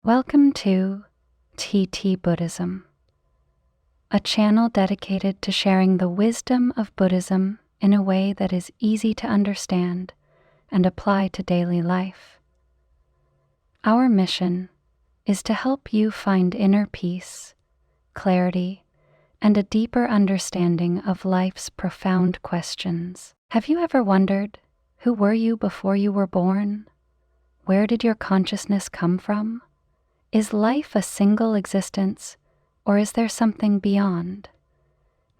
Welcome to TT-Buddhism, a channel dedicated to sharing the wisdom of Buddhism in a way that is easy to understand and apply to daily life. Our mission is to help you find inner peace, clarity, and a deeper understanding of life's profound questions. Have you ever wondered, who were you before you were born? Where did your consciousness come from? Is life a single existence, or is there something beyond?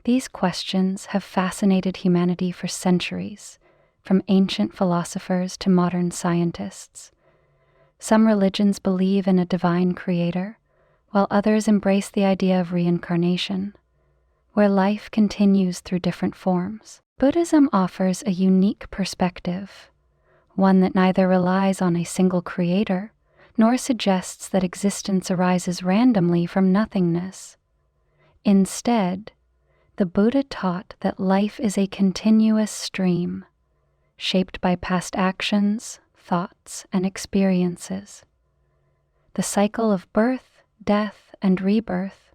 These questions have fascinated humanity for centuries, from ancient philosophers to modern scientists. Some religions believe in a divine creator, while others embrace the idea of reincarnation, where life continues through different forms. Buddhism offers a unique perspective, one that neither relies on a single creator nor suggests that existence arises randomly from nothingness. Instead, the Buddha taught that life is a continuous stream, shaped by past actions, thoughts, and experiences. The cycle of birth, death, and rebirth,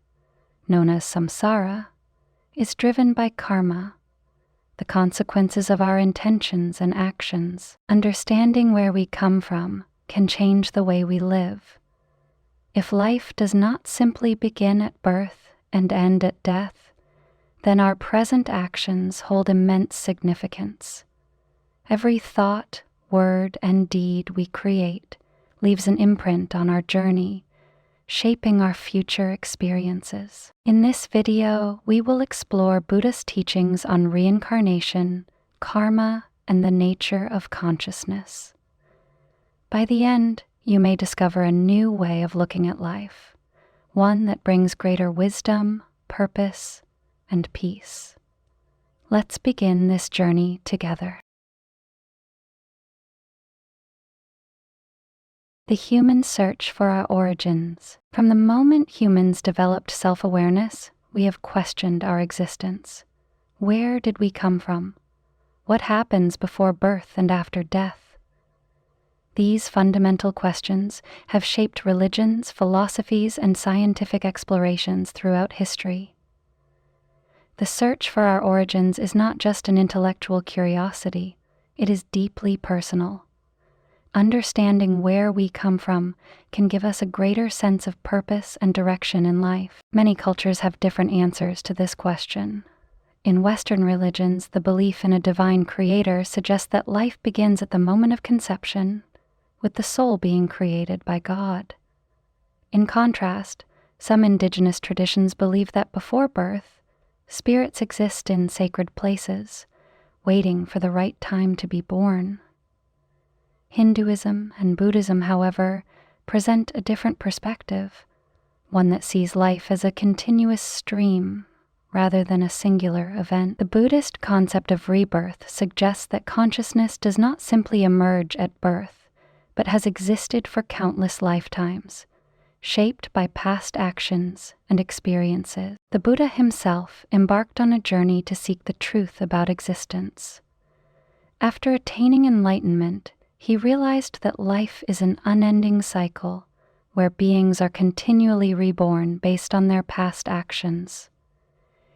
known as samsara, is driven by karma, the consequences of our intentions and actions. Understanding where we come from can change the way we live. If life does not simply begin at birth and end at death, then our present actions hold immense significance. Every thought, word, and deed we create leaves an imprint on our journey, shaping our future experiences. In this video, we will explore Buddhist teachings on reincarnation, karma, and the nature of consciousness. By the end, you may discover a new way of looking at life, one that brings greater wisdom, purpose, and peace. Let's begin this journey together. The human search for our origins. From the moment humans developed self-awareness, we have questioned our existence. Where did we come from? What happens before birth and after death? These fundamental questions have shaped religions, philosophies, and scientific explorations throughout history. The search for our origins is not just an intellectual curiosity, it is deeply personal. Understanding where we come from can give us a greater sense of purpose and direction in life. Many cultures have different answers to this question. In Western religions, the belief in a divine creator suggests that life begins at the moment of conception, with the soul being created by God. In contrast, some indigenous traditions believe that before birth, spirits exist in sacred places, waiting for the right time to be born. Hinduism and Buddhism, however, present a different perspective, one that sees life as a continuous stream rather than a singular event. The Buddhist concept of rebirth suggests that consciousness does not simply emerge at birth, but has existed for countless lifetimes, shaped by past actions and experiences. The Buddha himself embarked on a journey to seek the truth about existence. After attaining enlightenment, he realized that life is an unending cycle where beings are continually reborn based on their past actions.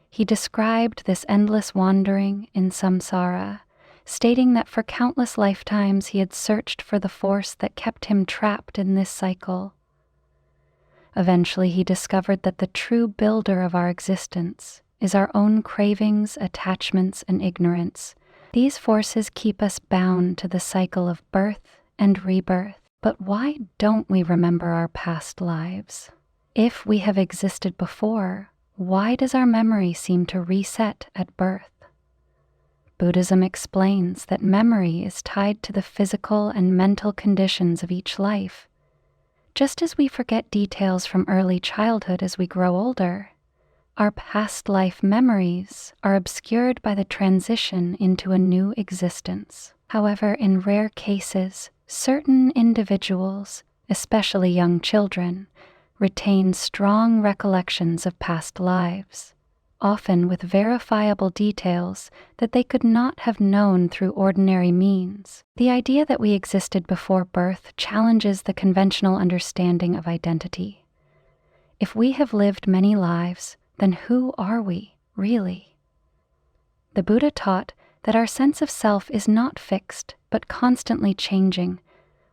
He described this endless wandering in samsara, stating that for countless lifetimes he had searched for the force that kept him trapped in this cycle. Eventually, he discovered that the true builder of our existence is our own cravings, attachments, and ignorance. These forces keep us bound to the cycle of birth and rebirth. But why don't we remember our past lives? If we have existed before, why does our memory seem to reset at birth? Buddhism explains that memory is tied to the physical and mental conditions of each life. Just as we forget details from early childhood as we grow older, our past life memories are obscured by the transition into a new existence. However, in rare cases, certain individuals, especially young children, retain strong recollections of past lives. often with verifiable details that they could not have known through ordinary means. The idea that we existed before birth challenges the conventional understanding of identity. If we have lived many lives, then who are we, really? The Buddha taught that our sense of self is not fixed, but constantly changing.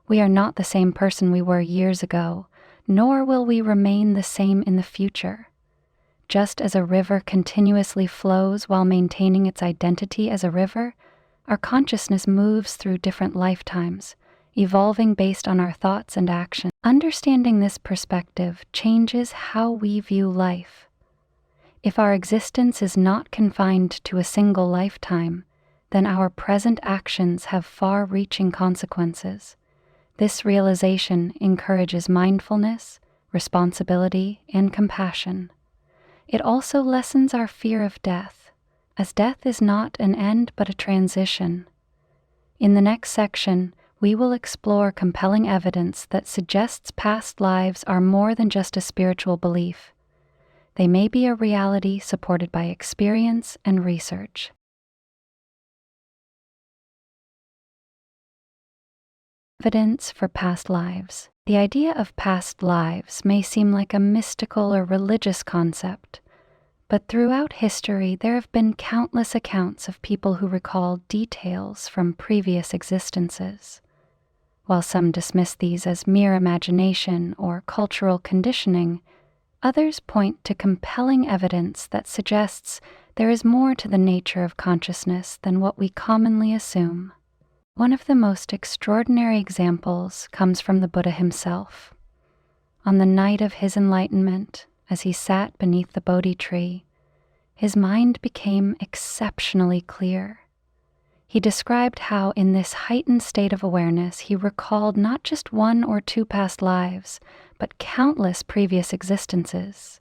We are not the same person we were years ago, nor will we remain the same in the future. Just as a river continuously flows while maintaining its identity as a river, our consciousness moves through different lifetimes, evolving based on our thoughts and actions. Understanding this perspective changes how we view life. If our existence is not confined to a single lifetime, then our present actions have far-reaching consequences. This realization encourages mindfulness, responsibility, and compassion. It also lessens our fear of death, as death is not an end but a transition. In the next section, we will explore compelling evidence that suggests past lives are more than just a spiritual belief. They may be a reality supported by experience and research. Evidence for past lives. The idea of past lives may seem like a mystical or religious concept, but throughout history there have been countless accounts of people who recall details from previous existences. While some dismiss these as mere imagination or cultural conditioning, others point to compelling evidence that suggests there is more to the nature of consciousness than what we commonly assume. One of the most extraordinary examples comes from the Buddha himself. On the night of his enlightenment, as he sat beneath the Bodhi tree, his mind became exceptionally clear. He described how in this heightened state of awareness he recalled not just one or two past lives, but countless previous existences.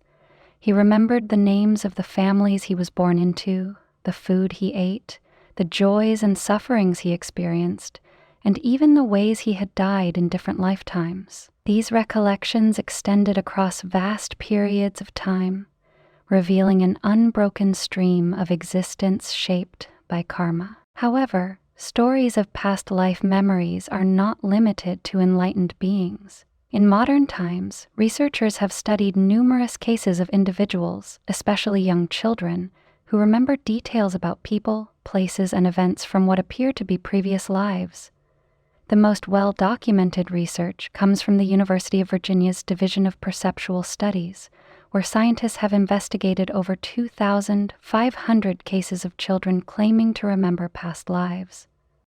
He remembered the names of the families he was born into, the food he ate, the joys and sufferings he experienced, and even the ways he had died in different lifetimes. These recollections extended across vast periods of time, revealing an unbroken stream of existence shaped by karma. However, stories of past life memories are not limited to enlightened beings. In modern times, researchers have studied numerous cases of individuals, especially young children, who remember details about people, places, and events from what appear to be previous lives. The most well-documented research comes from the University of Virginia's Division of Perceptual Studies, where scientists have investigated over 2,500 cases of children claiming to remember past lives.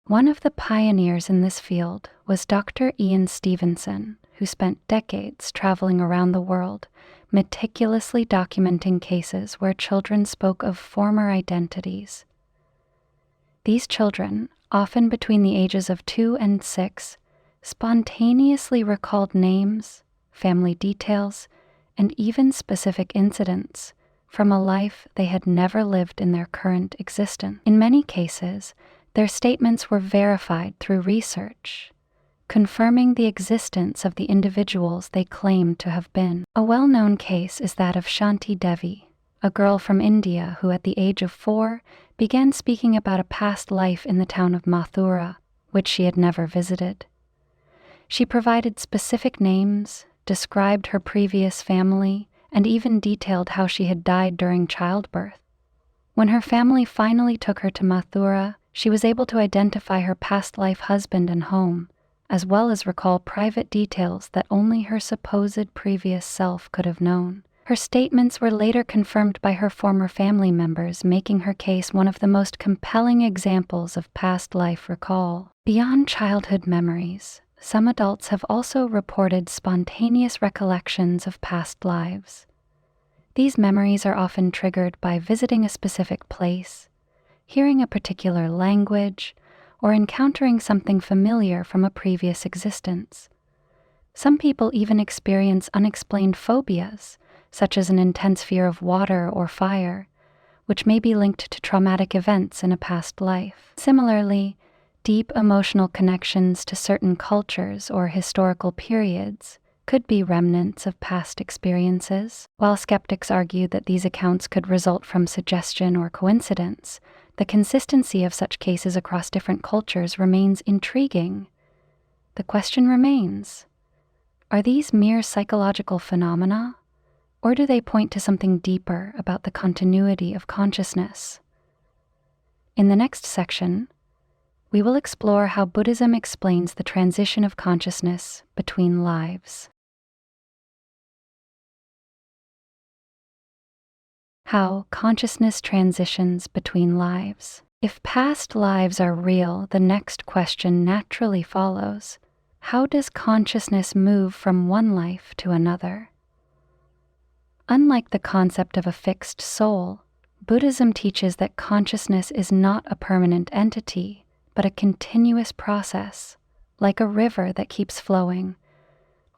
One of the pioneers in this field was Dr. Ian Stevenson, who spent decades traveling around the world, meticulously documenting cases where children spoke of former identities. These children, often between the ages of 2 and 6, spontaneously recalled names, family details, and even specific incidents from a life they had never lived in their current existence. In many cases, their statements were verified through research, confirming the existence of the individuals they claimed to have been. A well-known case is that of Shanti Devi, a girl from India who at the age of 4 began speaking about a past life in the town of Mathura, which she had never visited. She provided specific names, described her previous family, and even detailed how she had died during childbirth. When her family finally took her to Mathura, she was able to identify her past life husband and home, as well as recall private details that only her supposed previous self could have known. Her statements were later confirmed by her former family members, making her case one of the most compelling examples of past life recall. Beyond childhood memories, some adults have also reported spontaneous recollections of past lives. These memories are often triggered by visiting a specific place, hearing a particular language, or encountering something familiar from a previous existence. Some people even experience unexplained phobias, such as an intense fear of water or fire, which may be linked to traumatic events in a past life. Similarly, deep emotional connections to certain cultures or historical periods could be remnants of past experiences. While skeptics argue that these accounts could result from suggestion or coincidence, the consistency of such cases across different cultures remains intriguing. The question remains, are these mere psychological phenomena, or do they point to something deeper about the continuity of consciousness? In the next section, we will explore how Buddhism explains the transition of consciousness between lives. How consciousness transitions between lives. If past lives are real, the next question naturally follows. How does consciousness move from one life to another? Unlike the concept of a fixed soul, Buddhism teaches that consciousness is not a permanent entity, but a continuous process, like a river that keeps flowing,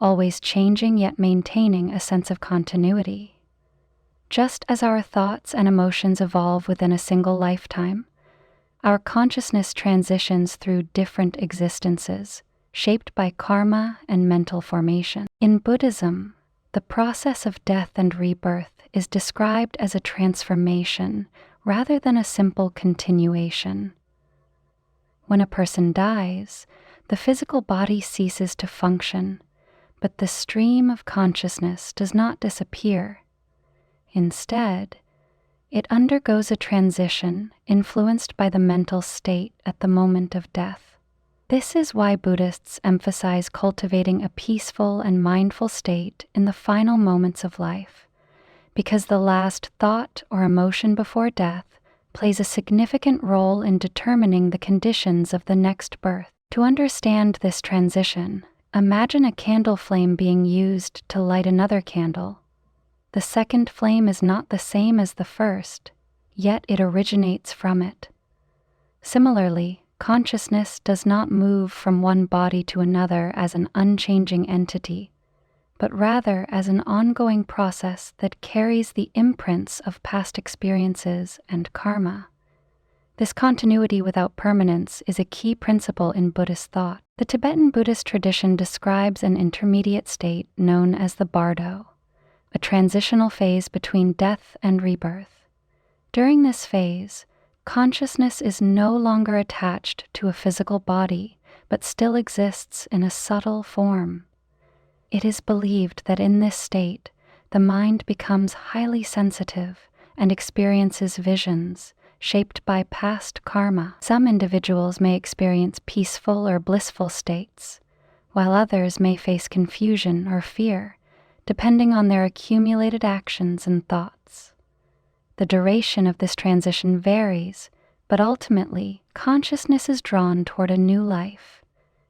always changing yet maintaining a sense of continuity. Just as our thoughts and emotions evolve within a single lifetime, our consciousness transitions through different existences, shaped by karma and mental formation. In Buddhism, the process of death and rebirth is described as a transformation rather than a simple continuation. When a person dies, the physical body ceases to function, but the stream of consciousness does not disappear. Instead, it undergoes a transition influenced by the mental state at the moment of death. This is why Buddhists emphasize cultivating a peaceful and mindful state in the final moments of life, because the last thought or emotion before death plays a significant role in determining the conditions of the next birth. To understand this transition, imagine a candle flame being used to light another candle. The second flame is not the same as the first, yet it originates from it. Similarly, consciousness does not move from one body to another as an unchanging entity, but rather as an ongoing process that carries the imprints of past experiences and karma. This continuity without permanence is a key principle in Buddhist thought. The Tibetan Buddhist tradition describes an intermediate state known as the bardo, a transitional phase between death and rebirth. During this phase, consciousness is no longer attached to a physical body, but still exists in a subtle form. It is believed that in this state, the mind becomes highly sensitive and experiences visions shaped by past karma. Some individuals may experience peaceful or blissful states, while others may face confusion or fear, depending on their accumulated actions and thoughts. The duration of this transition varies, but ultimately, consciousness is drawn toward a new life,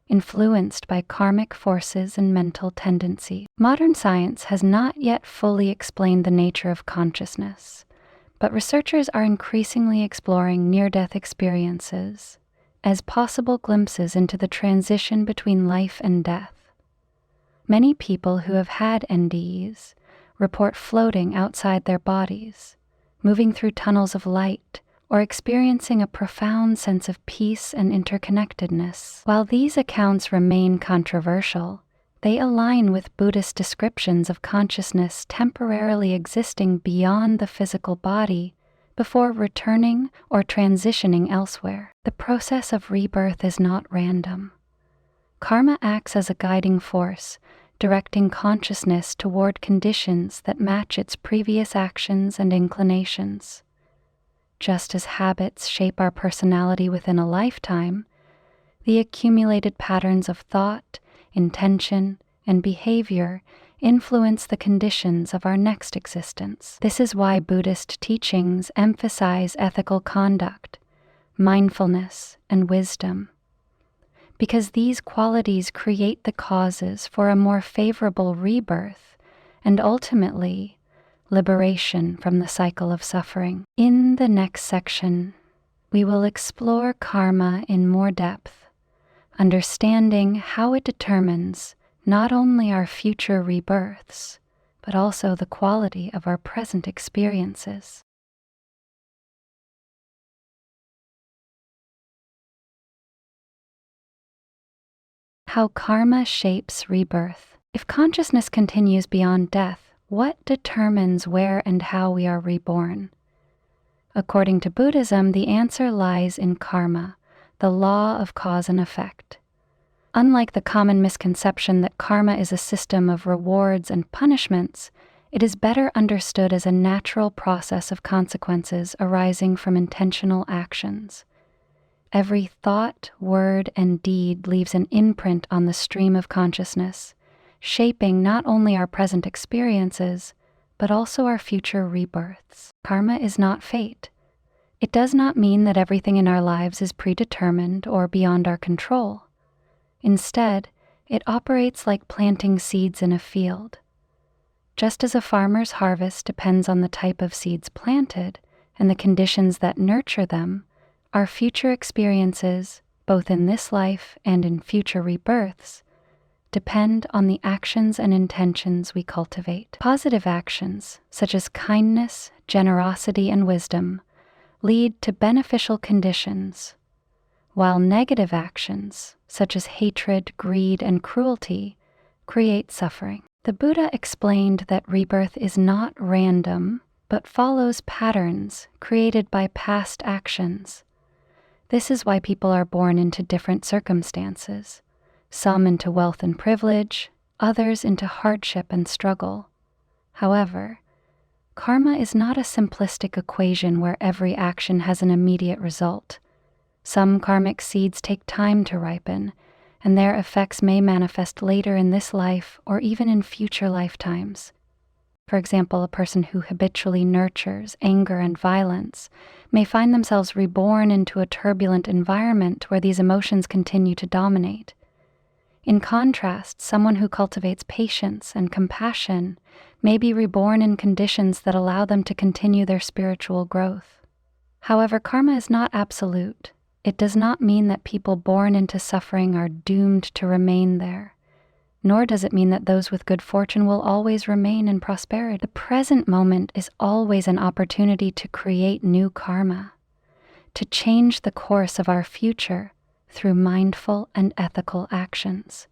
influenced by karmic forces and mental tendencies. Modern science has not yet fully explained the nature of consciousness, but researchers are increasingly exploring near-death experiences as possible glimpses into the transition between life and death. Many people who have had NDEs report floating outside their bodies, moving through tunnels of light, or experiencing a profound sense of peace and interconnectedness. While these accounts remain controversial, they align with Buddhist descriptions of consciousness temporarily existing beyond the physical body before returning or transitioning elsewhere. The process of rebirth is not random. Karma acts as a guiding force, directing consciousness toward conditions that match its previous actions and inclinations. Just as habits shape our personality within a lifetime, the accumulated patterns of thought, intention, and behavior influence the conditions of our next existence. This is why Buddhist teachings emphasize ethical conduct, mindfulness, and wisdom, because these qualities create the causes for a more favorable rebirth and ultimately liberation from the cycle of suffering. In the next section, we will explore karma in more depth, understanding how it determines not only our future rebirths, but also the quality of our present experiences. How karma shapes rebirth. If consciousness continues beyond death, what determines where and how we are reborn? According to Buddhism, the answer lies in karma, the law of cause and effect. Unlike the common misconception that karma is a system of rewards and punishments, it is better understood as a natural process of consequences arising from intentional actions. Every thought, word, and deed leaves an imprint on the stream of consciousness, shaping not only our present experiences, but also our future rebirths. Karma is not fate. It does not mean that everything in our lives is predetermined or beyond our control. Instead, it operates like planting seeds in a field. Just as a farmer's harvest depends on the type of seeds planted and the conditions that nurture them, our future experiences, both in this life and in future rebirths, depend on the actions and intentions we cultivate. Positive actions, such as kindness, generosity, and wisdom, lead to beneficial conditions, while negative actions, such as hatred, greed, and cruelty, create suffering. The Buddha explained that rebirth is not random, but follows patterns created by past actions. This is why people are born into different circumstances, some into wealth and privilege, others into hardship and struggle. However, karma is not a simplistic equation where every action has an immediate result. Some karmic seeds take time to ripen, and their effects may manifest later in this life or even in future lifetimes. For example, a person who habitually nurtures anger and violence may find themselves reborn into a turbulent environment where these emotions continue to dominate. In contrast, someone who cultivates patience and compassion may be reborn in conditions that allow them to continue their spiritual growth. However, karma is not absolute. It does not mean that people born into suffering are doomed to remain there, nor does it mean that those with good fortune will always remain in prosperity. The present moment is always an opportunity to create new karma, to change the course of our future through mindful and ethical actions.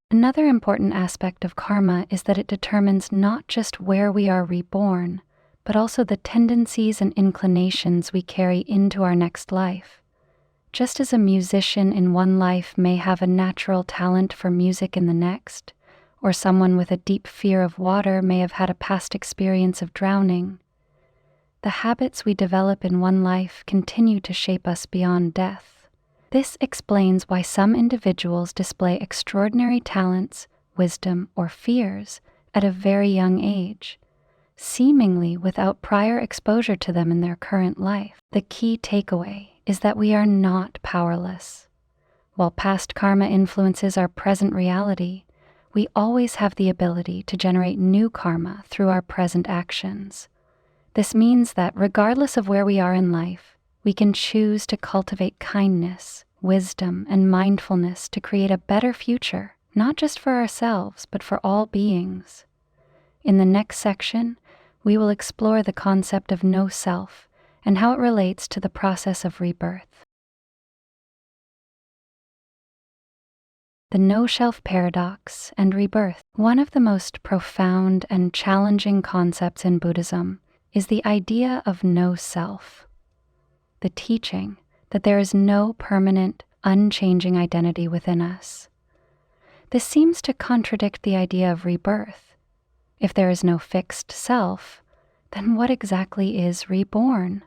Another important aspect of karma is that it determines not just where we are reborn, but also the tendencies and inclinations we carry into our next life. Just as a musician in one life may have a natural talent for music in the next, or someone with a deep fear of water may have had a past experience of drowning, the habits we develop in one life continue to shape us beyond death. This explains why some individuals display extraordinary talents, wisdom, or fears at a very young age, seemingly without prior exposure to them in their current life. The key takeaway is that we are not powerless. While past karma influences our present reality, we always have the ability to generate new karma through our present actions. This means that regardless of where we are in life, we can choose to cultivate kindness, wisdom, and mindfulness to create a better future, not just for ourselves, but for all beings. In the next section, we will explore the concept of no self and how it relates to the process of rebirth. The no-self paradox and rebirth. One of the most profound and challenging concepts in Buddhism is the idea of no self, the teaching that there is no permanent, unchanging identity within us. This seems to contradict the idea of rebirth. If there is no fixed self, then what exactly is reborn?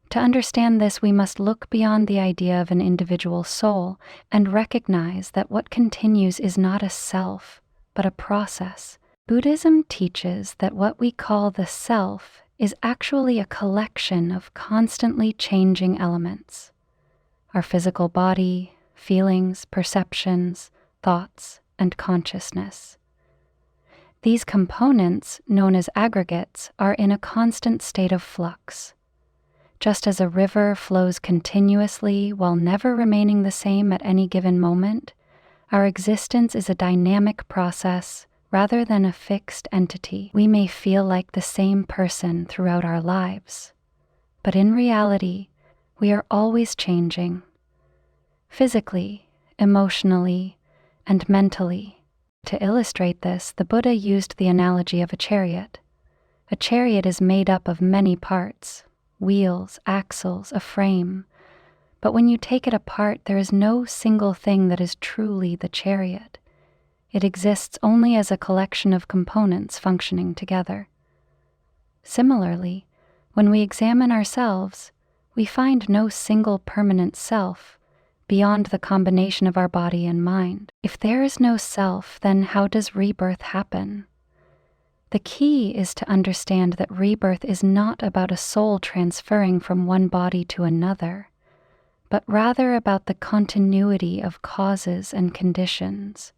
To understand this, we must look beyond the idea of an individual soul and recognize that what continues is not a self, but a process. Buddhism teaches that what we call the self is actually a collection of constantly changing elements. Our physical body, feelings, perceptions, thoughts, and consciousness. These components, known as aggregates, are in a constant state of flux. Just as a river flows continuously while never remaining the same at any given moment, our existence is a dynamic process rather than a fixed entity. We may feel like the same person throughout our lives, but in reality, we are always changing, physically, emotionally, and mentally. To illustrate this, the Buddha used the analogy of a chariot. A chariot is made up of many parts: wheels, axles, a frame. But when you take it apart, there is no single thing that is truly the chariot. It exists only as a collection of components functioning together. Similarly, when we examine ourselves, we find no single permanent self beyond the combination of our body and mind. If there is no self, then how does rebirth happen? The key is to understand that rebirth is not about a soul transferring from one body to another, but rather about the continuity of causes and conditions.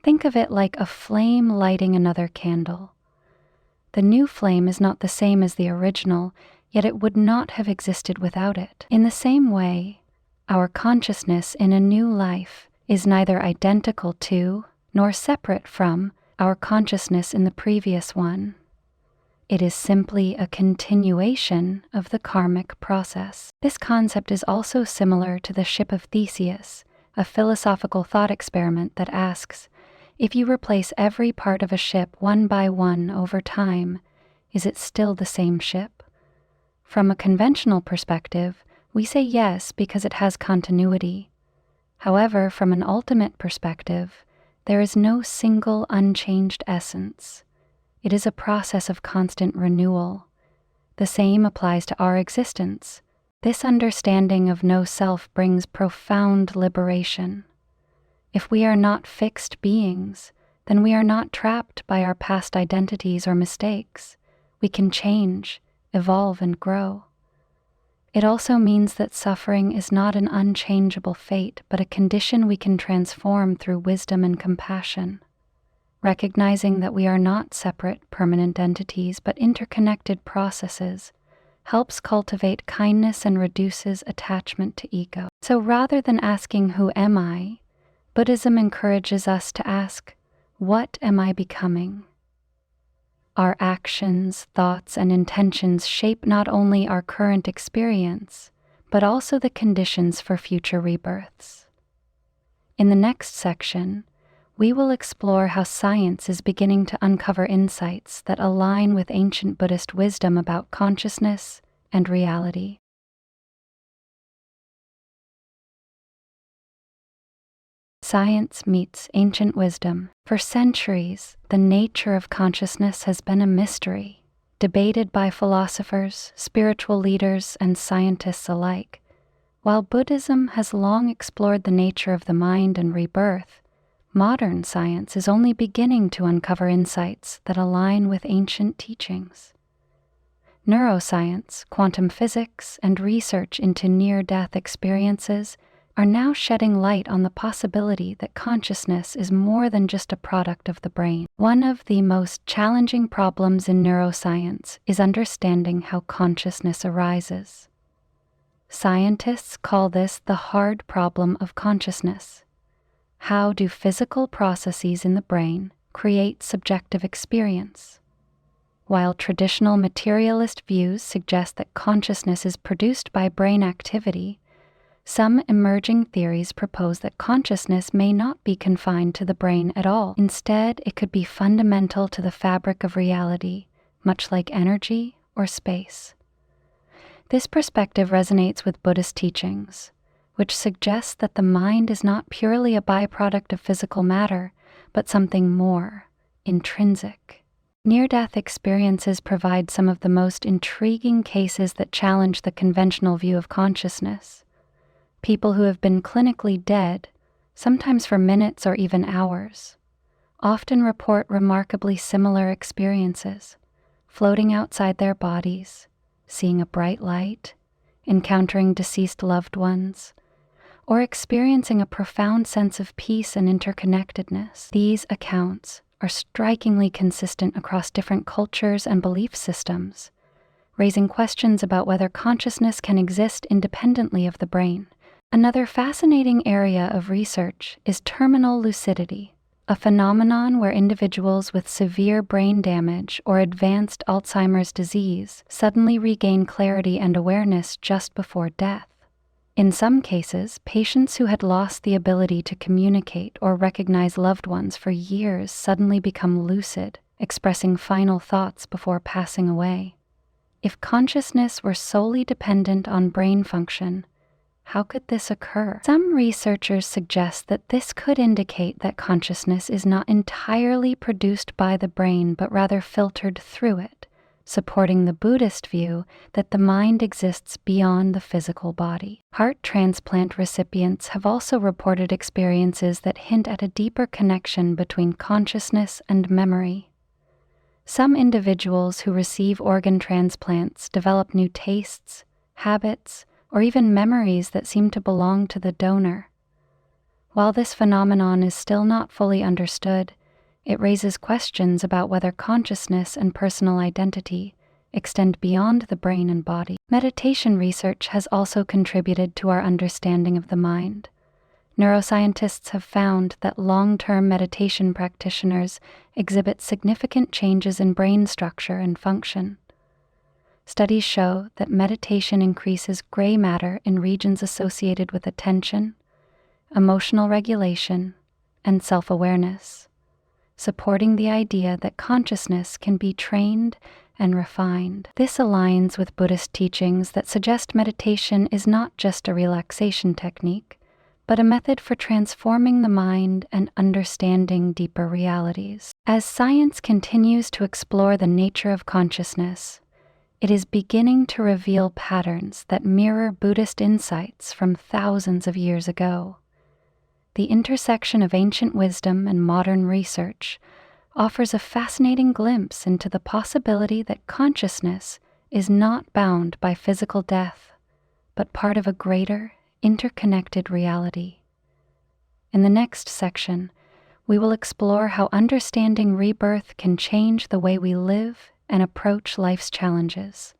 Think of it like a flame lighting another candle. The new flame is not the same as the original, yet it would not have existed without it. In the same way, our consciousness in a new life is neither identical to nor separate from our consciousness in the previous one. It is simply a continuation of the karmic process. This concept is also similar to the ship of Theseus, a philosophical thought experiment that asks, if you replace every part of a ship one by one over time, is it still the same ship? From a conventional perspective, we say yes because it has continuity. However, from an ultimate perspective, there is no single unchanged essence. It is a process of constant renewal. The same applies to our existence. This understanding of no self brings profound liberation. If we are not fixed beings, then we are not trapped by our past identities or mistakes. We can change, evolve, and grow. It also means that suffering is not an unchangeable fate, but a condition we can transform through wisdom and compassion. Recognizing that we are not separate, permanent entities, but interconnected processes, helps cultivate kindness and reduces attachment to ego. So rather than asking, "Who am I?" Buddhism encourages us to ask, "What am I becoming?" Our actions, thoughts, and intentions shape not only our current experience, but also the conditions for future rebirths. In the next section, we will explore how science is beginning to uncover insights that align with ancient Buddhist wisdom about consciousness and reality. Science meets ancient wisdom. For centuries, the nature of consciousness has been a mystery, debated by philosophers, spiritual leaders, and scientists alike. While Buddhism has long explored the nature of the mind and rebirth, modern science is only beginning to uncover insights that align with ancient teachings. Neuroscience, quantum physics, and research into near-death experiences are now shedding light on the possibility that consciousness is more than just a product of the brain. One of the most challenging problems in neuroscience is understanding how consciousness arises. Scientists call this the hard problem of consciousness. How do physical processes in the brain create subjective experience? While traditional materialist views suggest that consciousness is produced by brain activity, some emerging theories propose that consciousness may not be confined to the brain at all. Instead, it could be fundamental to the fabric of reality, much like energy or space. This perspective resonates with Buddhist teachings, which suggests that the mind is not purely a byproduct of physical matter, but something more, intrinsic. Near-death experiences provide some of the most intriguing cases that challenge the conventional view of consciousness. People who have been clinically dead, sometimes for minutes or even hours, often report remarkably similar experiences, floating outside their bodies, seeing a bright light, encountering deceased loved ones, or experiencing a profound sense of peace and interconnectedness. These accounts are strikingly consistent across different cultures and belief systems, raising questions about whether consciousness can exist independently of the brain. Another fascinating area of research is terminal lucidity, a phenomenon where individuals with severe brain damage or advanced Alzheimer's disease suddenly regain clarity and awareness just before death. In some cases, patients who had lost the ability to communicate or recognize loved ones for years suddenly become lucid, expressing final thoughts before passing away. If consciousness were solely dependent on brain function, how could this occur? Some researchers suggest that this could indicate that consciousness is not entirely produced by the brain but rather filtered through it, supporting the Buddhist view that the mind exists beyond the physical body. Heart transplant recipients have also reported experiences that hint at a deeper connection between consciousness and memory. Some individuals who receive organ transplants develop new tastes, habits, or even memories that seem to belong to the donor. While this phenomenon is still not fully understood, it raises questions about whether consciousness and personal identity extend beyond the brain and body. Meditation research has also contributed to our understanding of the mind. Neuroscientists have found that long-term meditation practitioners exhibit significant changes in brain structure and function. Studies show that meditation increases gray matter in regions associated with attention, emotional regulation, and self-awareness, supporting the idea that consciousness can be trained and refined. This aligns with Buddhist teachings that suggest meditation is not just a relaxation technique, but a method for transforming the mind and understanding deeper realities. As science continues to explore the nature of consciousness, it is beginning to reveal patterns that mirror Buddhist insights from thousands of years ago. The intersection of ancient wisdom and modern research offers a fascinating glimpse into the possibility that consciousness is not bound by physical death, but part of a greater, interconnected reality. In the next section, we will explore how understanding rebirth can change the way we live and approach life's challenges.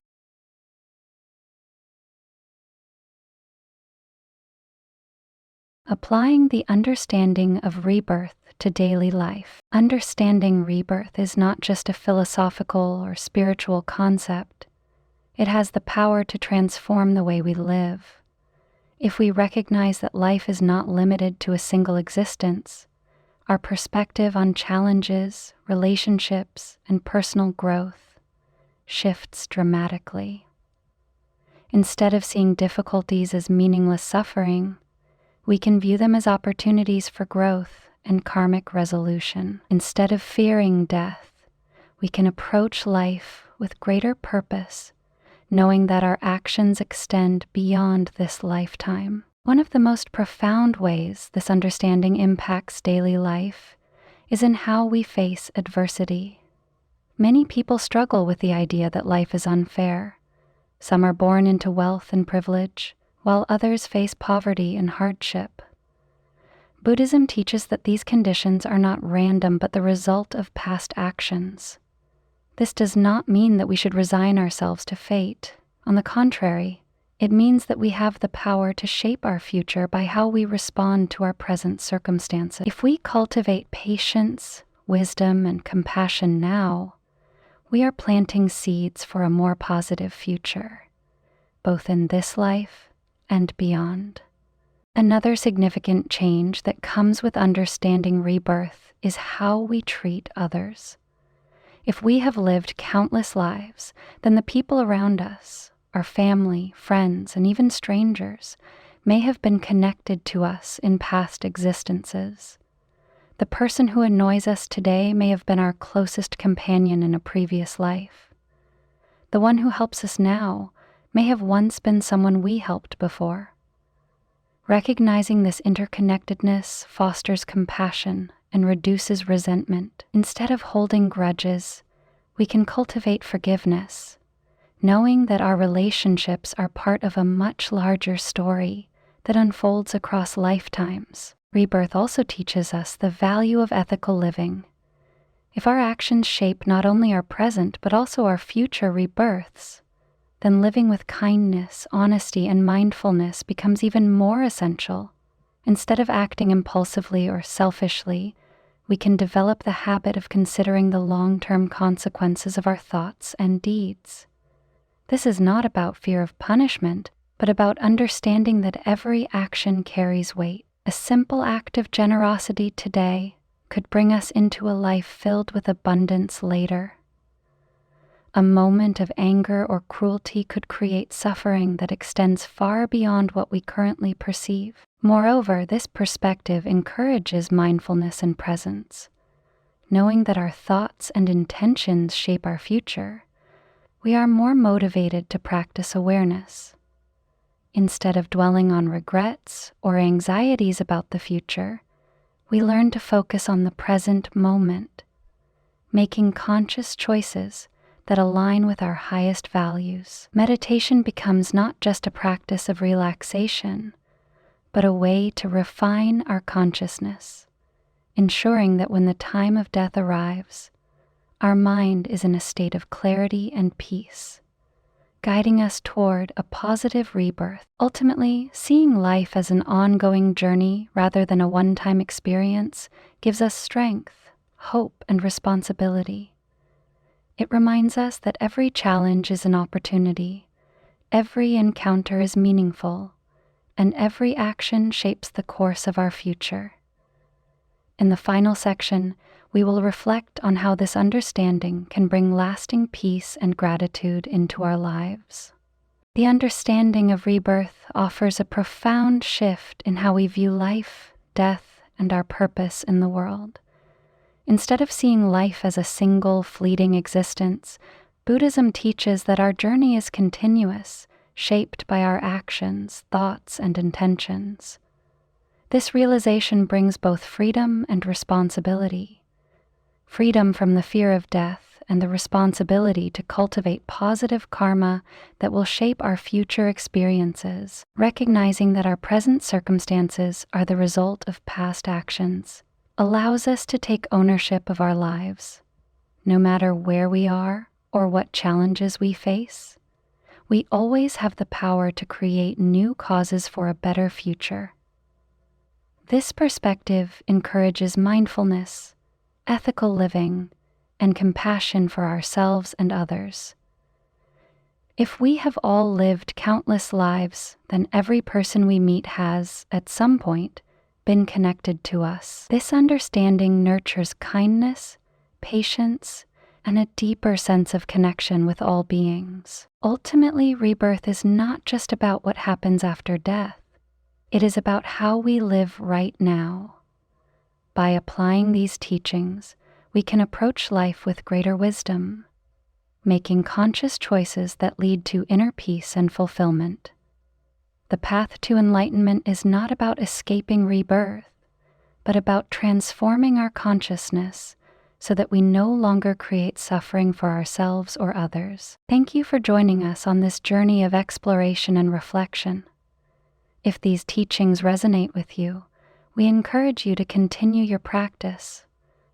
Applying the understanding of rebirth to daily life. Understanding rebirth is not just a philosophical or spiritual concept. It has the power to transform the way we live. If we recognize that life is not limited to a single existence, our perspective on challenges, relationships, and personal growth shifts dramatically. Instead of seeing difficulties as meaningless suffering, we can view them as opportunities for growth and karmic resolution. Instead of fearing death, we can approach life with greater purpose, knowing that our actions extend beyond this lifetime. One of the most profound ways this understanding impacts daily life is in how we face adversity. Many people struggle with the idea that life is unfair. Some are born into wealth and privilege, while others face poverty and hardship. Buddhism teaches that these conditions are not random but the result of past actions. This does not mean that we should resign ourselves to fate. On the contrary, it means that we have the power to shape our future by how we respond to our present circumstances. If we cultivate patience, wisdom, and compassion now, we are planting seeds for a more positive future, both in this life and beyond. Another significant change that comes with understanding rebirth is how we treat others. If we have lived countless lives, then the people around us, our family, friends, and even strangers, may have been connected to us in past existences. The person who annoys us today may have been our closest companion in a previous life. The one who helps us now may have once been someone we helped before. Recognizing this interconnectedness fosters compassion and reduces resentment. Instead of holding grudges, we can cultivate forgiveness, knowing that our relationships are part of a much larger story that unfolds across lifetimes. Rebirth also teaches us the value of ethical living. If our actions shape not only our present but also our future rebirths, then living with kindness, honesty, and mindfulness becomes even more essential. Instead of acting impulsively or selfishly, we can develop the habit of considering the long-term consequences of our thoughts and deeds. This is not about fear of punishment, but about understanding that every action carries weight. A simple act of generosity today could bring us into a life filled with abundance later. A moment of anger or cruelty could create suffering that extends far beyond what we currently perceive. Moreover, this perspective encourages mindfulness and presence. Knowing that our thoughts and intentions shape our future, we are more motivated to practice awareness. Instead of dwelling on regrets or anxieties about the future, we learn to focus on the present moment, making conscious choices that align with our highest values. Meditation becomes not just a practice of relaxation, but a way to refine our consciousness, ensuring that when the time of death arrives, our mind is in a state of clarity and peace, guiding us toward a positive rebirth. Ultimately, seeing life as an ongoing journey rather than a one-time experience gives us strength, hope, and responsibility. It reminds us that every challenge is an opportunity, every encounter is meaningful, and every action shapes the course of our future. In the final section, we will reflect on how this understanding can bring lasting peace and gratitude into our lives. The understanding of rebirth offers a profound shift in how we view life, death, and our purpose in the world. Instead of seeing life as a single, fleeting existence, Buddhism teaches that our journey is continuous, shaped by our actions, thoughts, and intentions. This realization brings both freedom and responsibility. Freedom from the fear of death and the responsibility to cultivate positive karma that will shape our future experiences, recognizing that our present circumstances are the result of past actions, allows us to take ownership of our lives. No matter where we are or what challenges we face, we always have the power to create new causes for a better future. This perspective encourages mindfulness, ethical living, and compassion for ourselves and others. If we have all lived countless lives, then every person we meet has, at some point, been connected to us. This understanding nurtures kindness, patience, and a deeper sense of connection with all beings. Ultimately, rebirth is not just about what happens after death. It is about how we live right now. By applying these teachings, we can approach life with greater wisdom, making conscious choices that lead to inner peace and fulfillment. The path to enlightenment is not about escaping rebirth, but about transforming our consciousness so that we no longer create suffering for ourselves or others. Thank you for joining us on this journey of exploration and reflection. If these teachings resonate with you, we encourage you to continue your practice,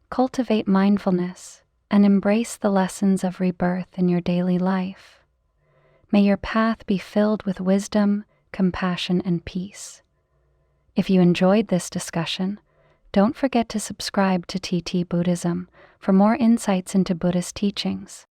cultivate mindfulness, and embrace the lessons of rebirth in your daily life. May your path be filled with wisdom, compassion, and peace. If you enjoyed this discussion, don't forget to subscribe to TT-Buddhism for more insights into Buddhist teachings.